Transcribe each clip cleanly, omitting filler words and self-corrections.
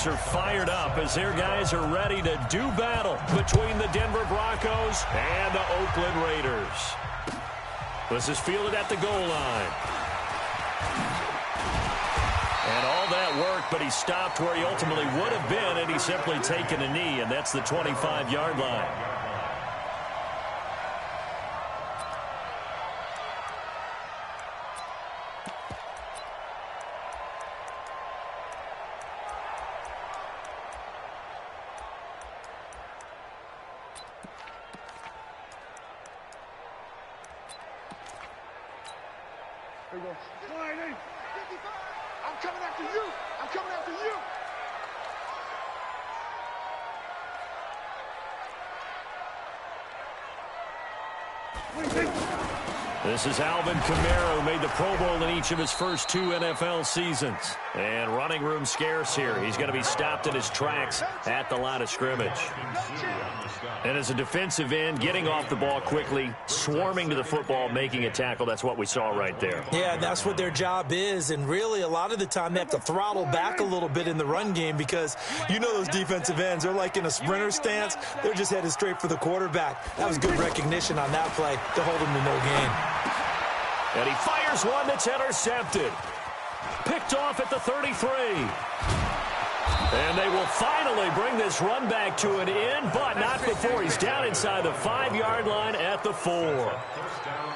folks are fired up as their guys are ready to do battle between the Denver Broncos and the Oakland Raiders. This is fielded at the goal line. And all that worked, but he stopped where he ultimately would have been, and he's simply taken a knee, and that's the 25-yard line. There you go. Sliding. I'm coming after you. I'm coming after you. This is Alvin Kamara, who made the Pro Bowl in each of his first 2 NFL seasons. And running room scarce here. He's going to be stopped in his tracks at the line of scrimmage. And as a defensive end, getting off the ball quickly, swarming to the football, making a tackle, that's what we saw right there. Yeah, that's what their job is. And really, a lot of the time, they have to throttle back a little bit in the run game because you know those defensive ends, they're like in a sprinter stance. They're just headed straight for the quarterback. That was good recognition on that play to hold him to no gain. And he fires one that's intercepted. Picked off at the 33. And they will finally bring this run back to an end, but not before he's down inside the 5-yard line at the 4.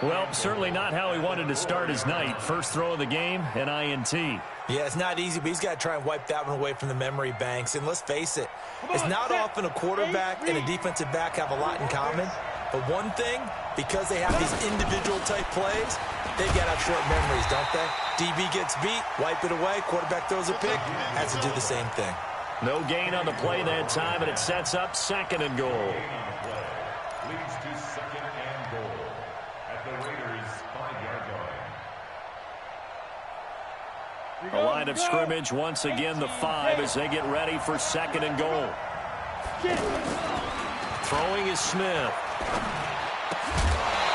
Well, certainly not how he wanted to start his night. First throw of the game, an INT. Yeah, it's not easy, but he's got to try and wipe that one away from the memory banks. And let's face it, it's not often a quarterback and a defensive back have a lot in common. But one thing, because they have these individual type plays, they've got to have short memories, don't they? DB gets beat, wipe it away, quarterback throws a pick, has to do the same thing. No gain on the play that time, and it sets up 2nd and goal. Leads to 2nd and goal at the Raiders' 5-yard line. A line of scrimmage once again, the 5, as they get ready for 2nd and goal. Throwing is Smith.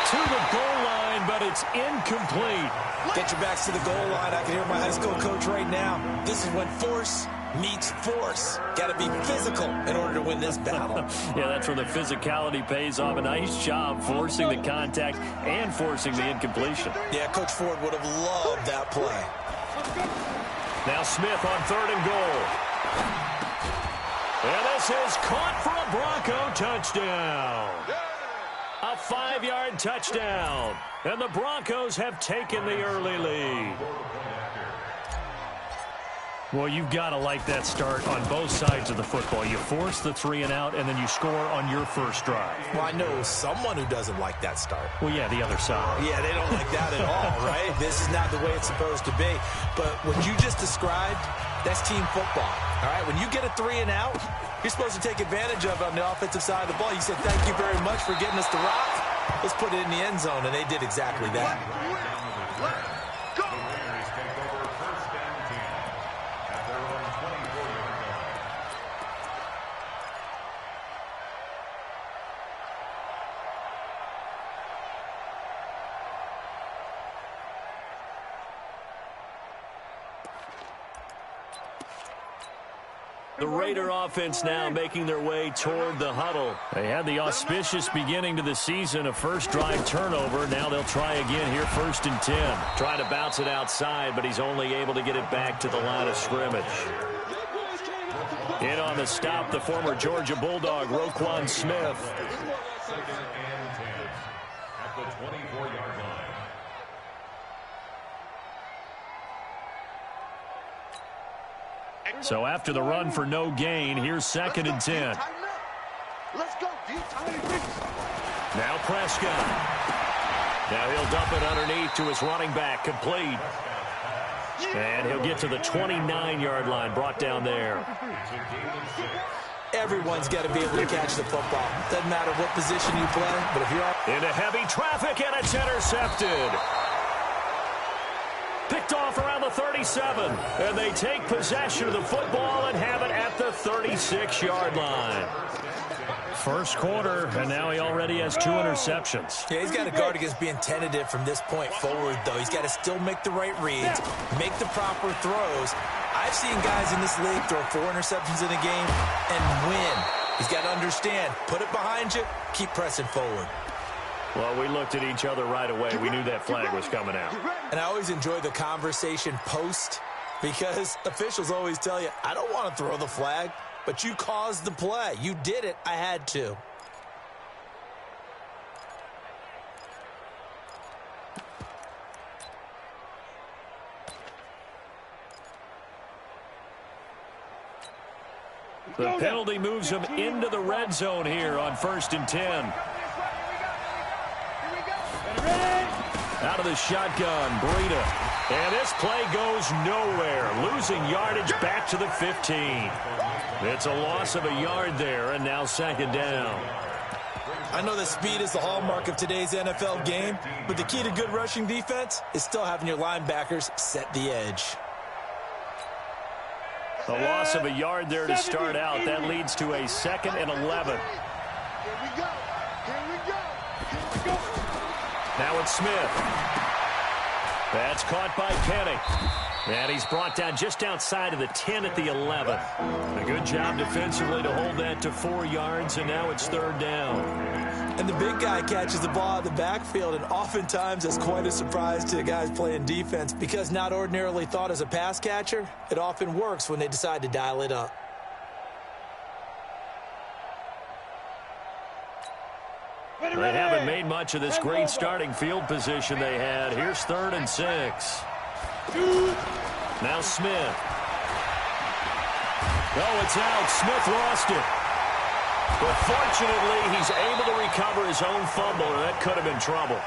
To the goal line, but it's incomplete. Get your backs to the goal line. I can hear my high school coach right now. This is when force meets force. Got to be physical in order to win this battle. Yeah, that's where the physicality pays off. A nice job forcing the contact and forcing the incompletion. Yeah, Coach Ford would have loved that play. Now Smith on 3rd and goal. And this is caught for a Bronco touchdown. A 5-yard touchdown. And the Broncos have taken the early lead. Well, you've got to like that start on both sides of the football. You force the 3 and out, and then you score on your first drive. Well, I know someone who doesn't like that start. Well, yeah, the other side. Yeah, they don't like that at all, right? This is not the way it's supposed to be. But what you just described, that's team football. All right, when you get a 3 and out, you're supposed to take advantage of it on the offensive side of the ball. You said, thank you very much for getting us the rock. Let's put it in the end zone, and they did exactly that. The Raider offense now making their way toward the huddle. They had the auspicious beginning to the season, a first drive turnover. Now they'll try again here, 1st and 10. Try to bounce it outside, but he's only able to get it back to the line of scrimmage. In on the stop, the former Georgia Bulldog, Roquan Smith. 2nd and 10 at the 24-yard line. So after the run for no gain, here's 2nd and 10. Let's go, D. Now Prescott. Now he'll dump it underneath to his running back, complete. And he'll get to the 29-yard line, brought down there. Everyone's got to be able to catch the football. Doesn't matter what position you play, but if you're into heavy traffic, and it's intercepted. Picked off around the 37, and they take possession of the football and have it at the 36-yard line. First quarter, and now he already has 2 interceptions. Yeah, he's got to guard against being tentative from this point forward, though. He's got to still make the right reads, make the proper throws. I've seen guys in this league throw 4 interceptions in a game and win. He's got to understand, put it behind you, keep pressing forward. Well, we looked at each other right away. We knew that flag was coming out. And I always enjoy the conversation post because officials always tell you, I don't want to throw the flag, but you caused the play. You did it. I had to. The penalty moves him into the red zone here on 1st and 10. Out of the shotgun, Breida. And this play goes nowhere. Losing yardage back to the 15. It's a loss of a yard there, and now 2nd down. I know that speed is the hallmark of today's NFL game, but the key to good rushing defense is still having your linebackers set the edge. A loss of a yard there to start out. That leads to a 2nd and 11. Here we go. Here we go. Here we go. Now it's Smith. That's caught by Penny. And he's brought down just outside of the 10 at the 11. A good job defensively to hold that to 4 yards, and now it's 3rd down. And the big guy catches the ball out of the backfield, and oftentimes that's quite a surprise to the guys playing defense because not ordinarily thought as a pass catcher, it often works when they decide to dial it up. They haven't made much of this great starting field position they had. Here's 3rd and 6. Now Smith. Oh, it's out. Smith lost it. But fortunately, he's able to recover his own fumble, or that could have been trouble.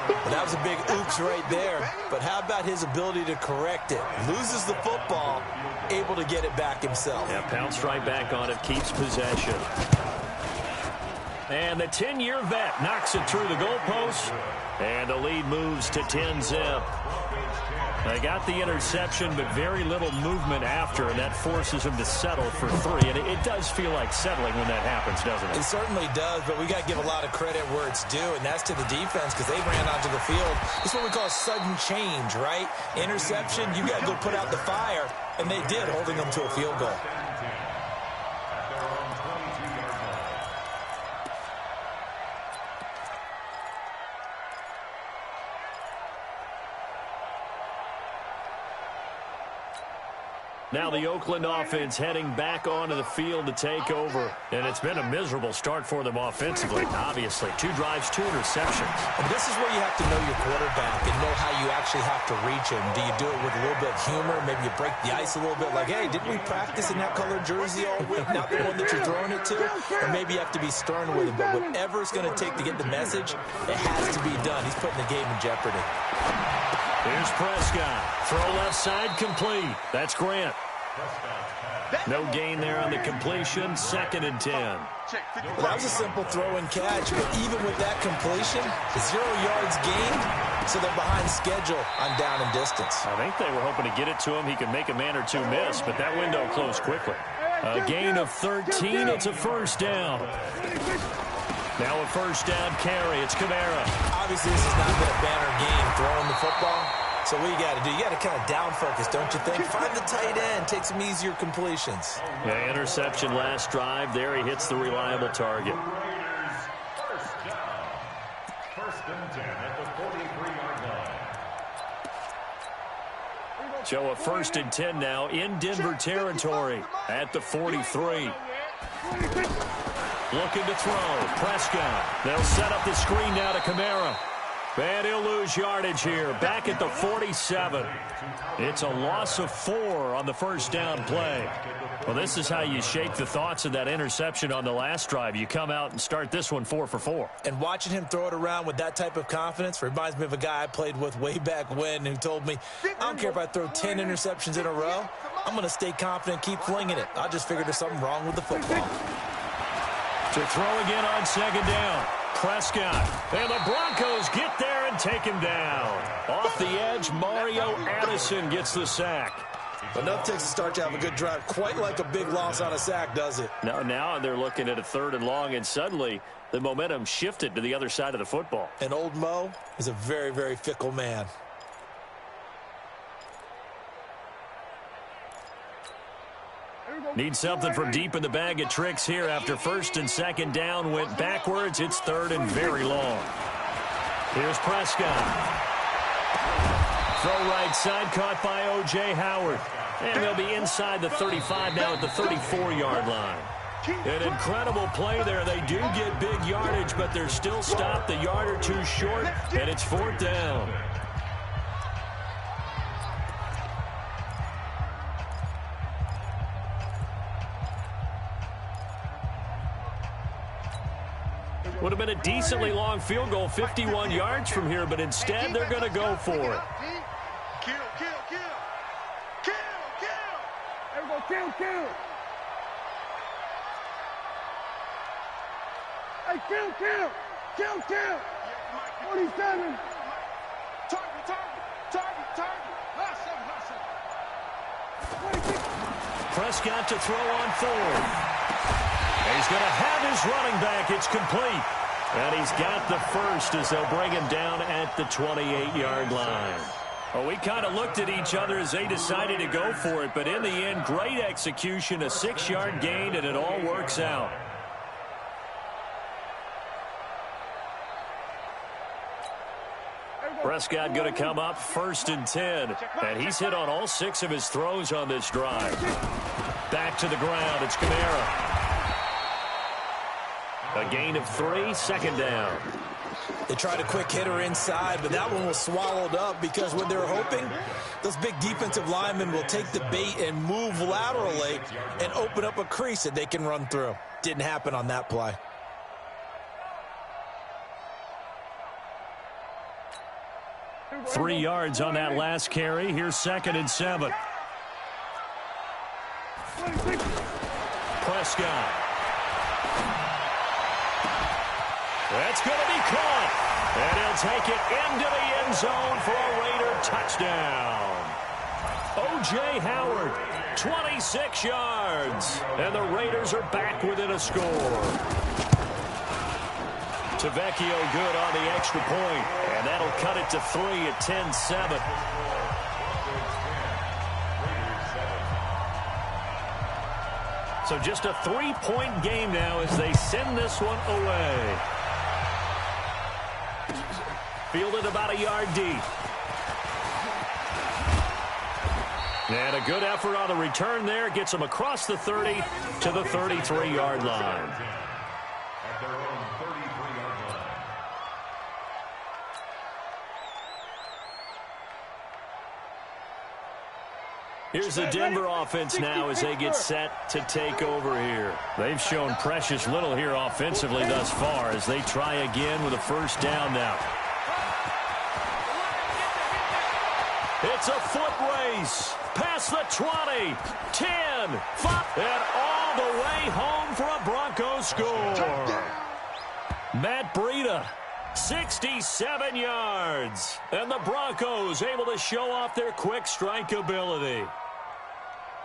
Well, that was a big oops right there. But how about his ability to correct it? Loses the football, able to get it back himself. Yeah, pounced right back on it, keeps possession. And the 10-year vet knocks it through the goalpost, and the lead moves to 10-zip. They got the interception, but very little movement after, and that forces him to settle for 3. And it does feel like settling when that happens, doesn't it? It certainly does, but we got to give a lot of credit where it's due, and that's to the defense because they ran onto the field. It's what we call sudden change, right? Interception, you got to go put out the fire, and they did, holding them to a field goal. Now the Oakland offense heading back onto the field to take over. And it's been a miserable start for them offensively, obviously. 2 drives, 2 interceptions. And this is where you have to know your quarterback and know how you actually have to reach him. Do you do it with a little bit of humor? Maybe you break the ice a little bit like, hey, didn't we practice in that colored jersey all week? Not the one that you're throwing it to? Or maybe you have to be stern with him. But whatever it's going to take to get the message, it has to be done. He's putting the game in jeopardy. Here's Prescott. Throw left side complete. That's Grant. No gain there on the completion. 2nd and 10. Well, that was a simple throw and catch, but even with that completion, 0 yards gained, so they're behind schedule on down and distance. I think they were hoping to get it to him. He could make a man or 2 miss, but that window closed quickly. A gain of 13. It's a 1st down. Now a 1st down carry. It's Kamara. Obviously, this has not been a banner game throwing the football. So what you got to do, you got to kind of down focus, don't you think? Find the tight end, take some easier completions. Yeah, interception last drive. There he hits the reliable target. 1st and 10 at the 43-yard line. So a 1st and 10 now in Denver territory at the 43. Looking to throw. Prescott. They'll set up the screen now to Kamara. And he'll lose yardage here. Back at the 47. It's a loss of 4 on the 1st down play. Well, this is how you shake the thoughts of that interception on the last drive. You come out and start this one 4 for 4. And watching him throw it around with that type of confidence reminds me of a guy I played with way back when who told me, I don't care if I throw 10 interceptions in a row. I'm going to stay confident, keep flinging it. I just figured there's something wrong with the football. To throw again on 2nd down. Prescott. And the Broncos get there and take him down. Off the edge, Mario Addison gets the sack. Enough takes to start to have a good drive. Quite like a big loss on a sack, does it? Now they're looking at a 3rd and long, and suddenly the momentum shifted to the other side of the football. And old Mo is a very, very fickle man. Need something from deep in the bag of tricks here after first and second down went backwards. It's third and very long. Here's Prescott. Throw right side, caught by O.J. Howard. And they'll be inside the 35 now at the 34-yard line. An incredible play there. They do get big yardage, but they're still stopped a yard or two short, and it's fourth down. Would have been a decently long field goal, 51 yards from here, but instead they're going to go for it. Kill, kill, kill. Kill, kill. Everybody kill, kill. Hey, kill, kill. Kill, kill. 47. Target, target, target, target. Last seven. 26. Prescott to throw on fourth. He's going to have his running back. It's complete. And he's got the first as they'll bring him down at the 28-yard line. Well, we kind of looked at each other as they decided to go for it, but in the end, great execution, a 6-yard gain, and it all works out. Prescott going to come up first and 10, and he's hit on all 6 of his throws on this drive. Back to the ground, it's Kamara. A gain of 3, second down. They tried a quick hitter inside, but that one was swallowed up because what they're hoping, those big defensive linemen will take the bait and move laterally and open up a crease that they can run through. Didn't happen on that play. Three yards on that last carry. Here's second and 7. Prescott. That's going to be caught. And he'll take it into the end zone for a Raider touchdown. O.J. Howard, 26 yards. And the Raiders are back within a score. Tavecchio good on the extra point. And that'll cut it to 3 at 10-7. So just a 3-point game now as they send this one away. Fielded about a yard deep. And a good effort on the return there. Gets them across the 30 to the 33-yard line. At their own 33-yard line. Here's the Denver offense now as they get set to take over here. They've shown precious little here offensively thus far as they try again with a first down now. It's a foot race. Past the 20, 10, 5, and all the way home for a Broncos score. Matt Breida, 67 yards. And the Broncos able to show off their quick strike ability.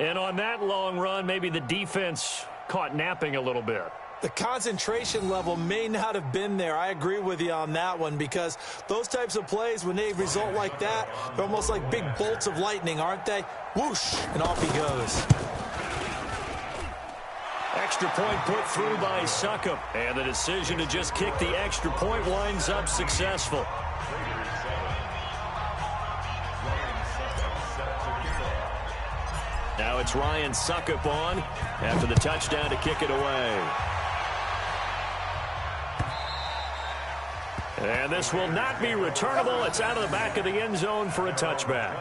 And on that long run, maybe the defense caught napping a little bit. The concentration level may not have been there. I agree with you on that one because those types of plays, when they result like that, they're almost like big bolts of lightning, aren't they? Whoosh, and off he goes. Extra point put through by Succop. And the decision to just kick the extra point winds up successful. Now it's Ryan Succop on after the touchdown to kick it away. And this will not be returnable. It's out of the back of the end zone for a touchback.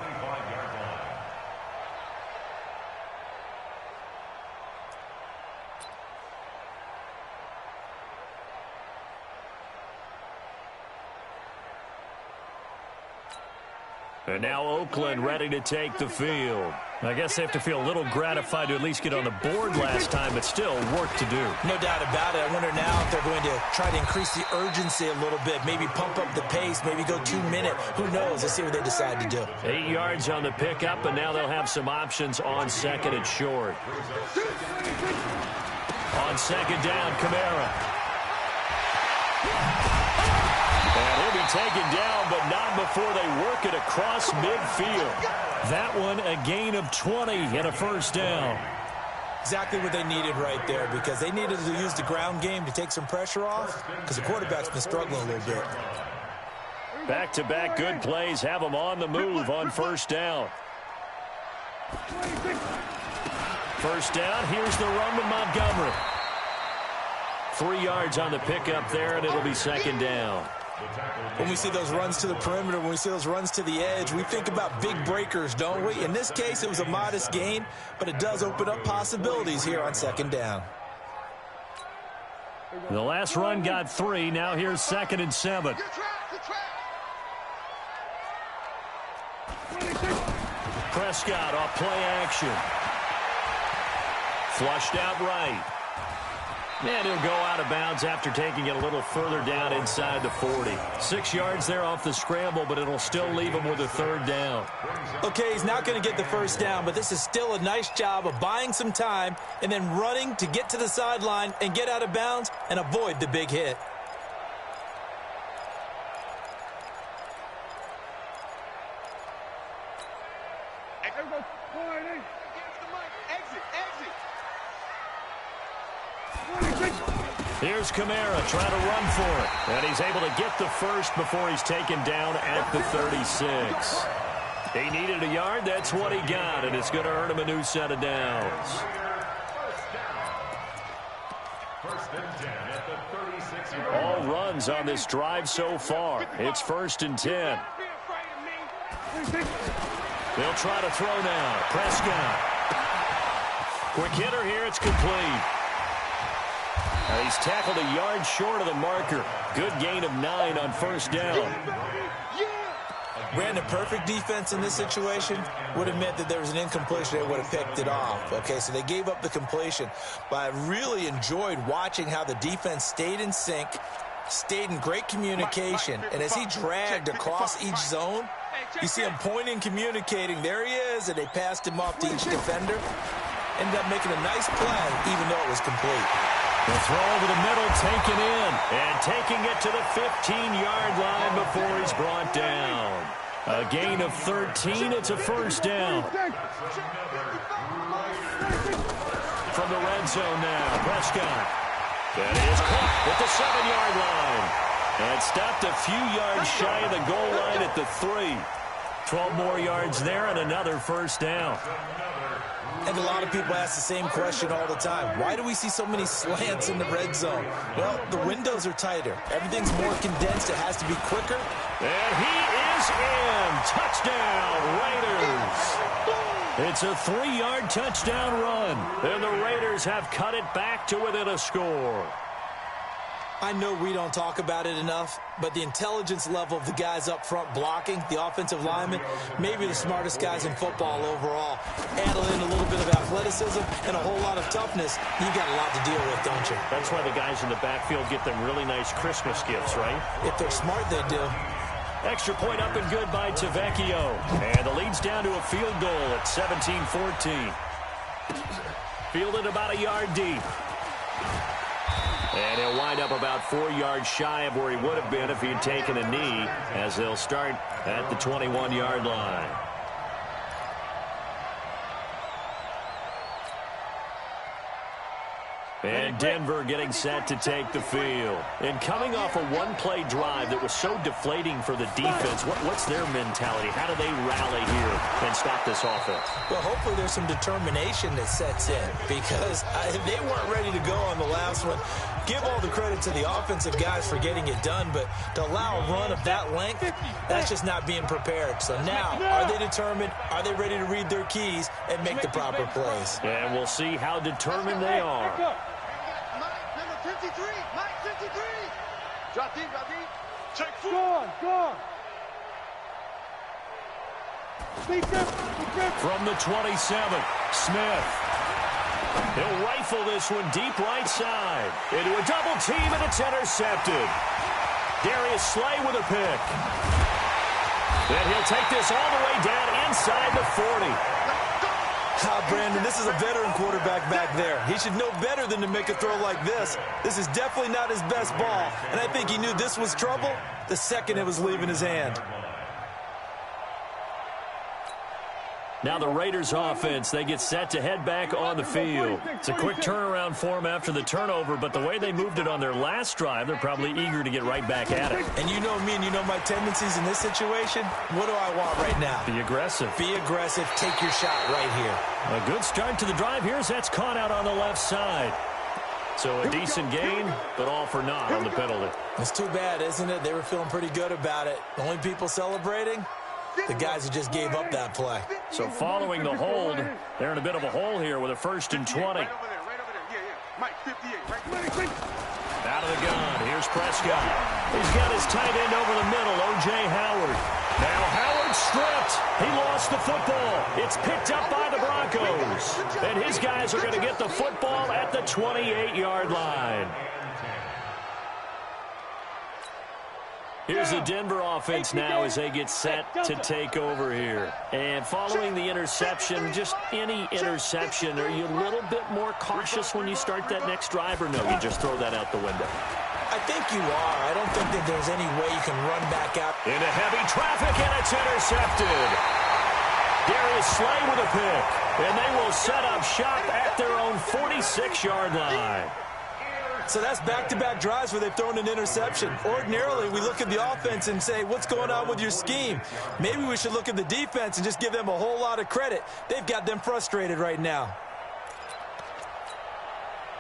And now Oakland ready to take the field. I guess they have to feel a little gratified to at least get on the board last time, but still work to do. No doubt about it. I wonder now if they're going to try to increase the urgency a little bit, maybe pump up the pace, maybe go 2 minute. Who knows? Let's see what they decide to do. 8 yards on the pickup, and now they'll have some options on second and short. On second down, Kamara. And he'll be taken down, but not before they work it across midfield. That one, a gain of 20 and a first down. Exactly what they needed right there, because they needed to use the ground game to take some pressure off, because the quarterback's been struggling a little bit. Back-to-back good plays have them on the move on first down. First down, here's the run with Montgomery. 3 yards on the pickup there, and it'll be second down. When we see those runs to the perimeter, when we see those runs to the edge, we think about big breakers, don't we? In this case, it was a modest gain, but it does open up possibilities here on second down. The last run got 3. Now here's 2nd and 7. Prescott off play action. Flushed out right. And he'll go out of bounds after taking it a little further down inside the 40. 6 yards there off the scramble, but it'll still leave him with a 3rd down. Okay, he's not going to get the first down, but this is still a nice job of buying some time and then running to get to the sideline and get out of bounds and avoid the big hit. Here's Kamara trying to run for it. And he's able to get the first before he's taken down at the 36. He needed a yard. That's what he got. And it's going to earn him a new set of downs. All runs on this drive so far. It's 1st and 10. They'll try to throw now. Prescott. Quick hitter here. It's complete. He's tackled a yard short of the marker. Good gain of 9 on first down. Ran a perfect defense in this situation. Would have meant that there was an incompletion. They would have picked it off. Okay, so they gave up the completion. But I really enjoyed watching how the defense stayed in sync, stayed in great communication. And as he dragged across each zone, you see him pointing, communicating. There he is, and they passed him off to each defender. Ended up making a nice play, even though it was complete. The throw over the middle, taken in, and taking it to the 15-yard line before he's brought down. A gain of 13, it's a first down. From the red zone now, Prescott. That is caught at the 7-yard line. And stopped a few yards shy of the goal line at the 3. 12 more yards there and another first down. And a lot of people ask the same question all the time. Why do we see so many slants in the red zone? Well, the windows are tighter. Everything's more condensed. It has to be quicker. And he is in. Touchdown, Raiders. It's a 3-yard touchdown run. And the Raiders have cut it back to within a score. I know we don't talk about it enough, but the intelligence level of the guys up front blocking, the offensive linemen, maybe the smartest guys in football overall. Add in a little bit of athleticism and a whole lot of toughness, you got a lot to deal with, don't you? That's why the guys in the backfield get them really nice Christmas gifts, right? If they're smart, they do. Extra point up and good by Tavecchio. And the lead's down to a field goal at 17-14. Fielded about a yard deep. And he'll wind up about 4 yards shy of where he would have been if he had taken a knee, as they'll start at the 21-yard line. And Denver getting set to take the field. And coming off a one-play drive that was so deflating for the defense, what's their mentality? How do they rally here and stop this offense? Well, hopefully there's some determination that sets in, because they weren't ready to go on the last one. Give all the credit to the offensive guys for getting it done, but to allow a run of that length, that's just not being prepared. So now, are they determined? Are they ready to read their keys and make the proper plays? And we'll see how determined they are. 53, Mike 53. Drop deep, drop deep. Check four. Go. From the 27, Smith. He'll rifle this one deep right side. Into a double team, and it's intercepted. Darius Slay with a pick. Then he'll take this all the way down inside the 40. Brandon, this is a veteran quarterback back there. He should know better than to make a throw like this. This is definitely not his best ball, and I think he knew this was trouble the second it was leaving his hand. Now the Raiders offense, they get set to head back on the field. It's a quick turnaround for them after the turnover, but the way they moved it on their last drive, they're probably eager to get right back at it. And you know me and you know my tendencies in this situation. What do I want right now? Be aggressive. Be aggressive. Take your shot right here. A good start to the drive here as that's caught out on the left side. So a decent gain, but all for naught on the penalty. It's too bad, isn't it? They were feeling pretty good about it. The only people celebrating? The guys who just gave up that play. So following the hold, they're in a bit of a hole here with a 1st and 20. Out of the gun, here's Prescott. He's got his tight end over the middle, O.J. Howard. Now Howard stripped. He lost the football. It's picked up by the Broncos. And his guys are going to get the football at the 28-yard line. Here's the Denver offense now as they get set to take over here. And following the interception, just any interception, are you a little bit more cautious when you start that next drive, or no, you just throw that out the window? I think you are. I don't think that there's any way you can run back out. Into heavy traffic, and it's intercepted. Darius Slay with a pick. And they will set up shop at their own 46-yard line. So that's back-to-back drives where they've thrown an interception. Ordinarily, we look at the offense and say, what's going on with your scheme? Maybe we should look at the defense and just give them a whole lot of credit. They've got them frustrated right now.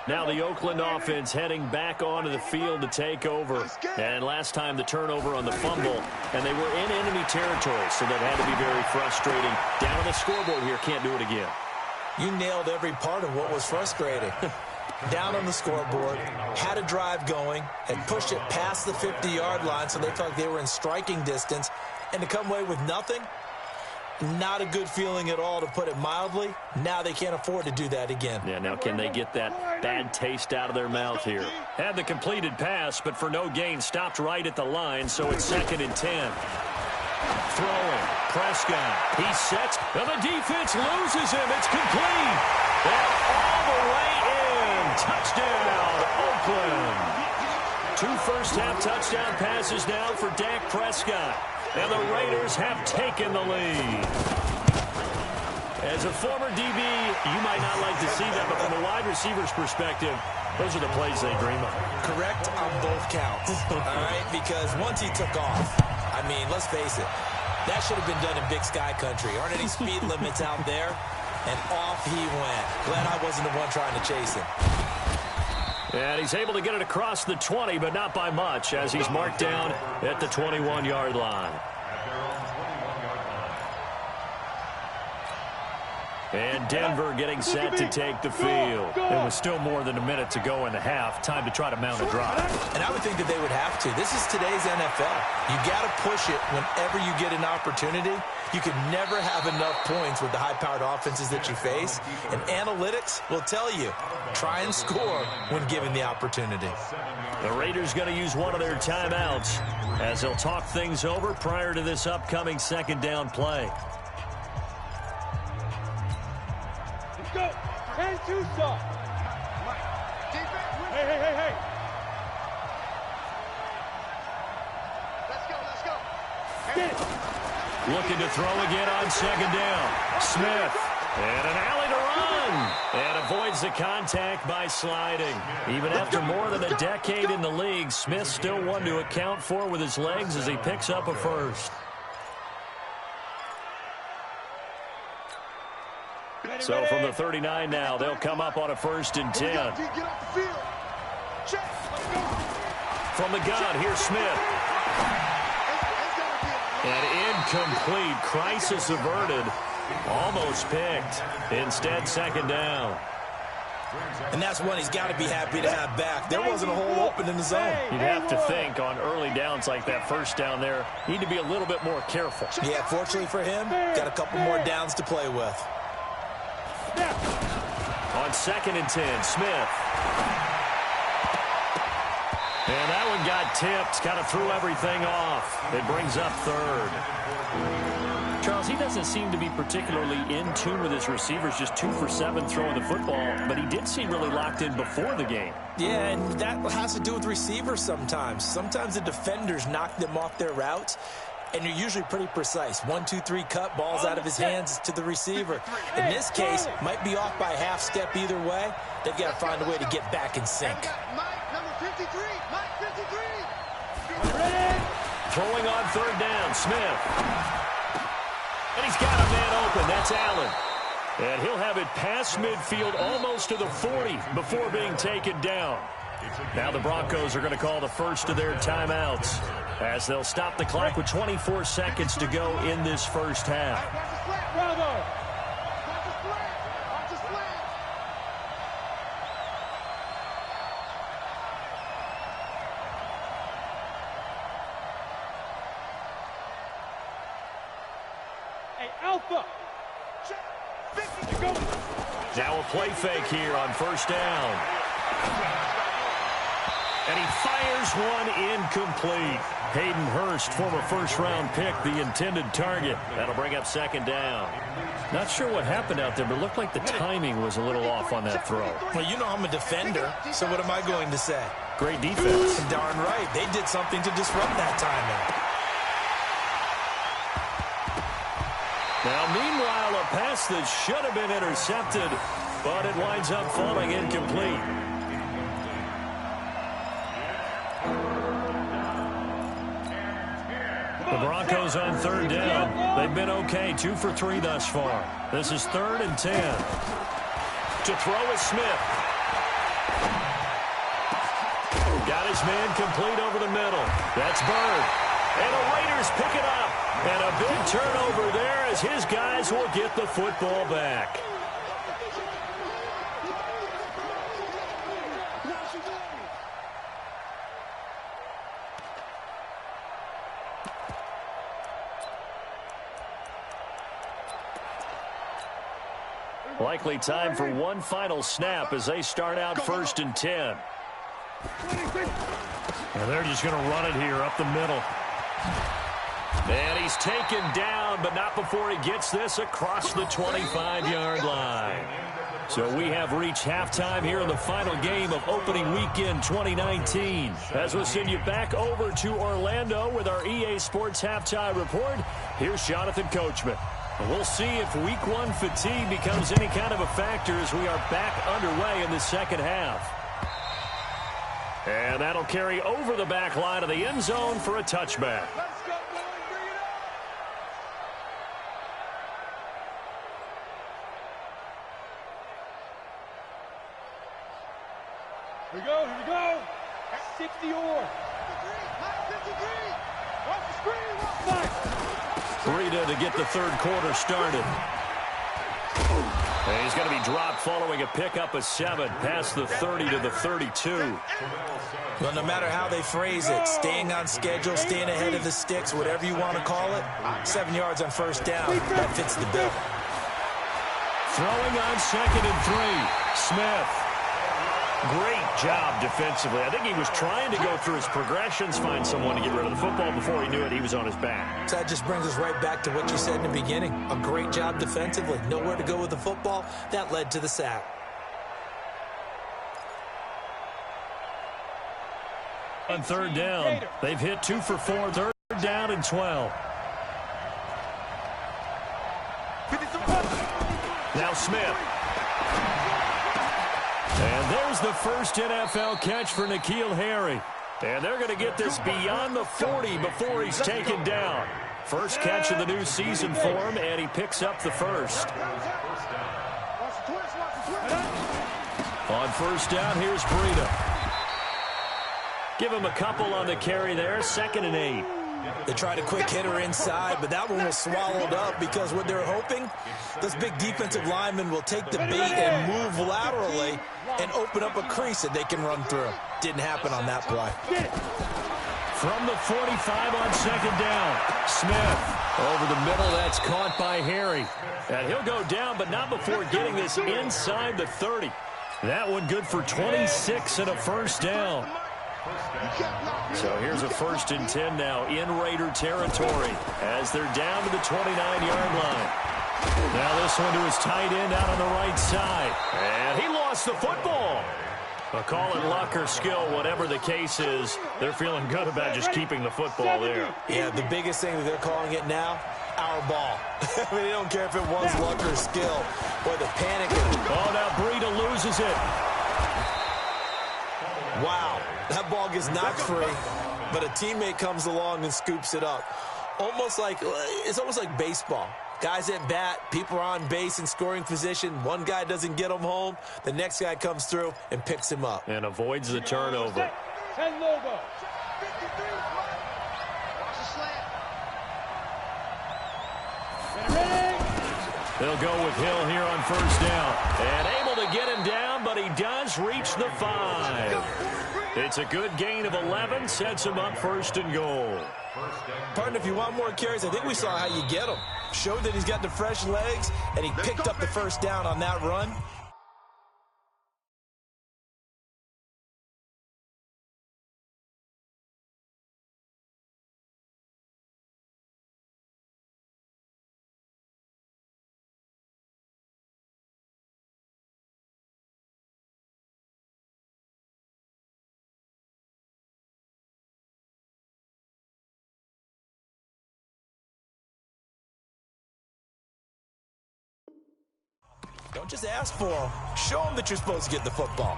Now the Oakland offense heading back onto the field to take over. And last time the turnover on the fumble, and they were in enemy territory, so that had to be very frustrating. Down on the scoreboard here, can't do it again. You nailed every part of what was frustrating. Down on the scoreboard, had a drive going, had pushed it past the 50-yard line so they felt like they were in striking distance, and to come away with nothing, not a good feeling at all, to put it mildly. Now they can't afford to do that again. Yeah, now can they get that bad taste out of their mouth here? Had the completed pass, but for no gain, stopped right at the line, so it's 2nd and 10. Throwing, Prescott, he sets, and the defense loses him. It's complete, and all the way in. Touchdown, Oakland. 2 first-half touchdown passes now for Dak Prescott, and the Raiders have taken the lead. As a former DB, you might not like to see that, but from a wide receiver's perspective, those are the plays they dream of. Correct on both counts, all right? Because once he took off, I mean, let's face it, that should have been done in Big Sky Country. Aren't any speed limits out there? And off he went. Glad I wasn't the one trying to chase him. And he's able to get it across the 20, but not by much, as he's marked down at the 21-yard line. And Denver getting set to take the field. It was still more than a minute to go in the half. Time to try to mount a drive. And I would think that they would have to. This is today's NFL. You got to push it whenever you get an opportunity. You can never have enough points with the high-powered offenses that you face. And analytics will tell you, try and score when given the opportunity. The Raiders going to use one of their timeouts as they'll talk things over prior to this upcoming 2nd down play. Go. And 2 stop. Hey. Let's go. Get it. Looking to throw again on 2nd down. Smith. And an alley to run. And avoids the contact by sliding. Even after more than a decade in the league, Smith still one to account for with his legs as he picks up a first. So from the 39 now, they'll come up on a 1st and 10. From the gun, here's Smith. And incomplete. Crisis averted. Almost picked. Instead, 2nd down. And that's one he's got to be happy to have back. There wasn't a hole open in the zone. You'd have to think on early downs like that 1st down there, need to be a little bit more careful. Yeah, fortunately for him, got a couple more downs to play with. On 2nd and 10, Smith. And that one got tipped. Kind of threw everything off. It brings up 3rd. Charles, he doesn't seem to be particularly in tune with his receivers, just 2 for 7 throwing the football, but he did seem really locked in before the game. Yeah, and that has to do with receivers sometimes. Sometimes the defenders knock them off their routes. and you're usually pretty precise. 1, 2, 3 cut, balls out of his hands to the receiver. In this case, might be off by a half step either way. They've got to find a way to get back in sync. Mike, number 53. Mike, 53. Throwing on third down, Smith. And he's got a man open. That's Allen. And he'll have it past midfield almost to the 40 before being taken down. Now the Broncos are going to call the first of their timeouts as they'll stop the clock with 24 seconds to go in this first half. Hey, Alpha. Now a play fake here on first down. And he fires one incomplete. Hayden Hurst, former first-round pick, the intended target. That'll bring up second down. Not sure what happened out there, but it looked like the timing was a little off on that throw. Well, you know I'm a defender, so what am I going to say? Great defense. Darn right. They did something to disrupt that timing. Now, meanwhile, a pass that should have been intercepted, but it winds up falling incomplete. The Broncos on third down. They've been okay, 2 for 3 thus far. This is 3rd and 10. To throw is Smith. Got his man complete over the middle. That's Bird. And the Raiders pick it up. And a big turnover there as his guys will get the football back. Likely time for one final snap as they start out 1st and 10. And they're just going to run it here up the middle. And he's taken down, but not before he gets this across the 25-yard line. So we have reached halftime here in the final game of opening weekend 2019. As we'll send you back over to Orlando with our EA Sports Halftime Report, here's Jonathan Coachman. We'll see if Week 1 fatigue becomes any kind of a factor as we are back underway in the second half. And that'll carry over the back line of the end zone for a touchback. Here we go. 60 or. 53. Watch the screen. Breida to get the third quarter started. And he's going to be dropped following a pickup of 7 past the 30 to the 32. Well, no matter how they phrase it, staying on schedule, staying ahead of the sticks, whatever you want to call it, 7 yards on first down, that fits the bill. Throwing on 2nd and 3, Smith. Great job defensively. I think he was trying to go through his progressions, find someone to get rid of the football. Before he knew it, he was on his back. So that just brings us right back to what you said in the beginning. A great job defensively. Nowhere to go with the football. That led to the sack. On third down, they've hit 2 for 4. Third down and 12. Now Smith. And there's the first NFL catch for N'Keal Harry. And they're going to get this beyond the 40 before he's taken down. First catch of the new season for him, and he picks up the first. On first down, here's Breida. Give him a couple on the carry there, 2nd and 8. They tried a quick hitter inside, but that one was swallowed up because what they're hoping, this big defensive lineman will take the bait and move laterally and open up a crease that they can run through. Didn't happen on that play. From the 45 on 2nd down, Smith over the middle. That's caught by Harry. And he'll go down, but not before getting this inside the 30. That one good for 26 and a first down. So here's a 1st and 10 now in Raider territory as they're down to the 29-yard line. Now this one to his tight end out on the right side. And he lost the football. Well, call it luck or skill, whatever the case is, they're feeling good about just keeping the football there. Yeah, the biggest thing that they're calling it now, our ball. I mean, they don't care if it was luck or skill. Boy, the panic. Oh, now Breida loses it. Wow, that ball gets knocked free, but a teammate comes along and scoops it up. It's almost like baseball. Guys at bat, people are on base in scoring position. One guy doesn't get him home. The next guy comes through and picks him up. And avoids the turnover. They'll go with Hill here on first down. And able to get him down, but he does reach the 5. It's a good gain of 11, sets him up first and goal. Partner, if you want more carries, I think we saw how you get him. Showed that he's got the fresh legs, and he picked up the first down on that run. Don't just ask for them. Show them that you're supposed to get the football.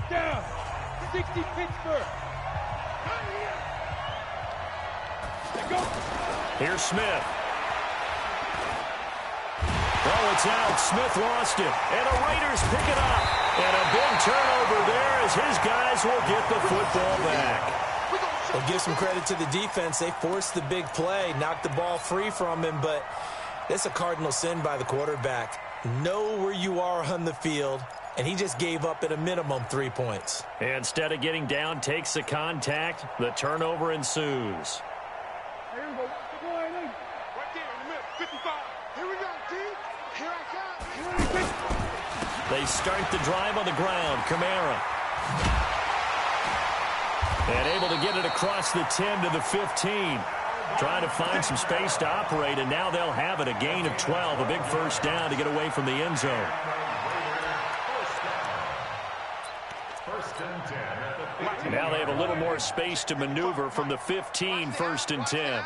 Down. 60 Pittsburgh. Go. Here's Smith. Oh, it's out. Smith lost it. And the Raiders pick it up. And a big turnover there as his guys will get the football back. We'll give some credit to the defense. They forced the big play, knocked the ball free from him, but it's a cardinal sin by the quarterback. Know where you are on the field, and he just gave up at a minimum 3 points. Instead of getting down, takes the contact. The turnover ensues. Here we go. Right there in the middle. 55. Here we go, T. Here I come. They start the drive on the ground. Kamara. And able to get it across the 10 to the 15. Trying to find some space to operate, and now they'll have it. A gain of 12, a big first down to get away from the end zone. Now they have a little more space to maneuver from the 15, first and 10.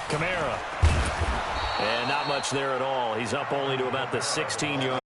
Kamara. And not much there at all. He's up only to about the 16-yard.